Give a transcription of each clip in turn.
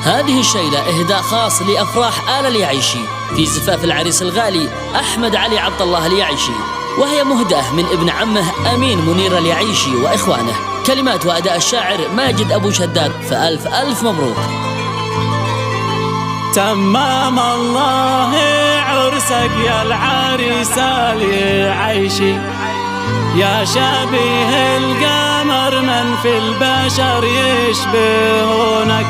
هذه الشيلة إهداء خاص لأفراح آل اليعيشي في زفاف العريس الغالي أحمد علي عبد الله اليعيشي، وهي مهدأة من ابن عمه أمين منير اليعيشي وإخوانه. كلمات وأداء الشاعر ماجد أبو شداد. فألف ألف مبروك. تمام الله عرسك يا العريس اليعيشي، يا شبيه القمر من في البشر يشبهونك،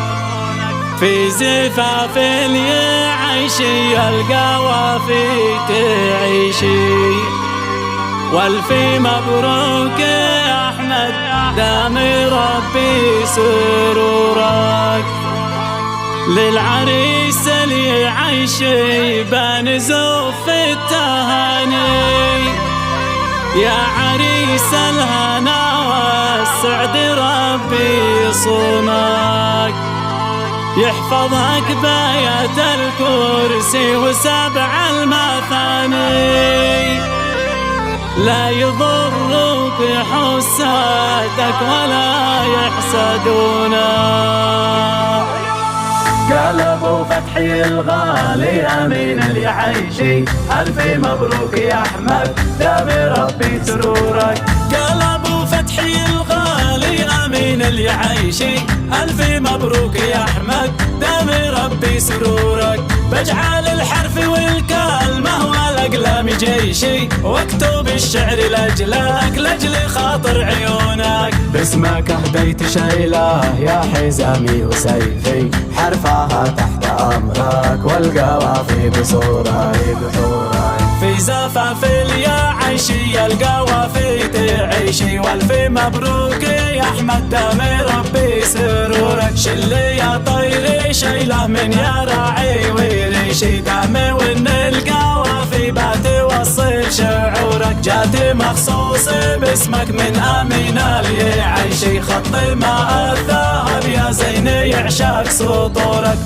في زفاف اليعيشي القوافي تعيشي. والف مبروك يا أحمد دام ربي سرورك، للعريس اليعيشي بنزف التهاني، يا عريس الهنا والسعد ربي يصونك، يحفظك بآيات الكرسي وسبع المثاني، لا يضرك حسادك ولا يحسدونك. قال ابو فتحي الغالي امين اليعيشي، الف مبروك يا احمد دام ربي سرورك. قال ابو فتحي الغالي امين اليعيشي، الف مبروك يا احمد دام ربي سرورك. بجعل الحرف والكلمه والاقلام جيشي، واكتب الشعر لاجلك لاجل خاطر عيونك. باسمك اهديت شيله يا حزامي وسيفي، حرفها تحت امرك والقوافي بصورك. في زفاف اليعيشي القوافي تعيشي، والف مبروك يا احمد دام ربي سرورك. شل يا طيري شيله من يا راعي وريشي، دام وان القوافي بتوصل شعورك. جات مخصوص باسمك من امين اليعيشي، خط ماء الذهب يا زين يعشق سطورك.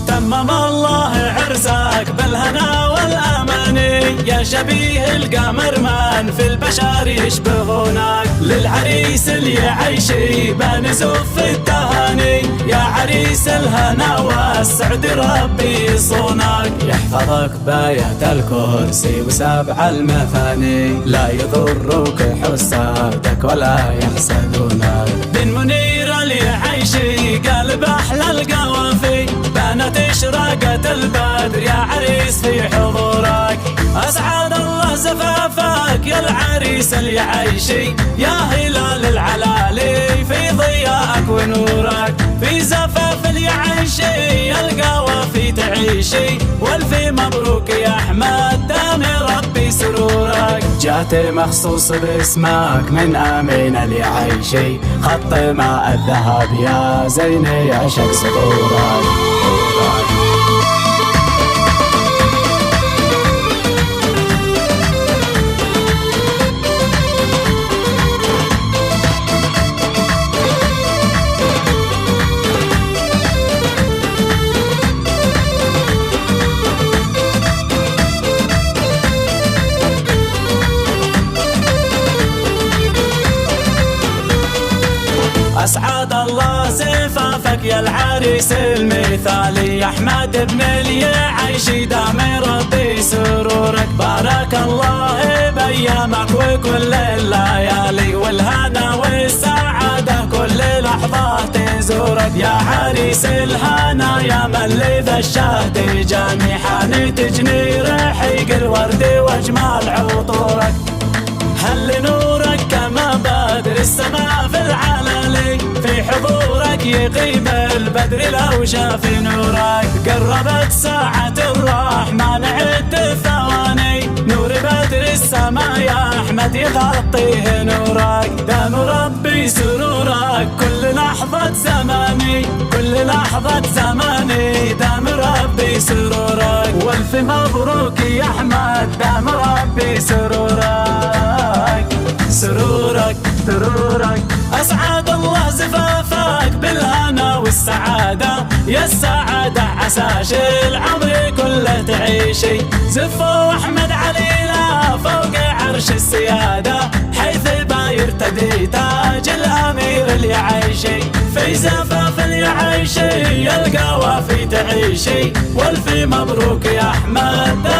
تمم الله عرسك بالهنا والاماني، يا شبيه القمر من في البشر يشبهونك. للعريس اليعيشي بنزف التهاني، يا عريس الهنا والسعد ربي يصونك، يحفظك بآيات الكرسي وسبع المثاني، لا يضرك حسادك ولا يحسدونك. بن منير اليعيشي قلب احلى القوافي، بانت اشراقة البدر يا عريس في حضورك. اسعد الله زفافك يا العريس اليعيشي، يا هلال العلالي في ضياءك ونورك. في زفاف اليعيشي القوافي تعيشي، والف مبروك يا احمد دام ربي سرورك. جات مخصوص باسمك من امين اليعيشي، خط ماء الذهب يا زين يعشق سطورك. اسعد الله زفافك يا العريس المثالي، يا احمد بن اليعيشي دام ربي سرورك. بارك الله بايامك وكل الليالي، والهنا والسعاده كل لحظه تزورك. يا عريس الهنا يا من لذا الشهد جامحان، تجني رحيق الورد واجمال عطورك. هل نورك كما بدر السماء في العلالي، في حضورك يغيب البدر لو شاف نورك. قربت ساعة الرحمن عد الثواني، نور بدر السماء يا أحمد يغطيه نورك. دام ربي سرورك كل لحظة زماني، كل لحظة زماني دام ربي سرورك. والف مبروك يا أحمد دام ربي سرورك. سرورك سرورك أسعد الله زفافك بالهنا والسعادة، يا السعادة عساش العمر كله تعيشي. زفوا أحمد علينا فوق عرش السيادة، حيث بايرتدي تاج الأمير اليعيشي. في زفاف اليعيشي، القوافي تعيشي والف مبروك يا أحمد.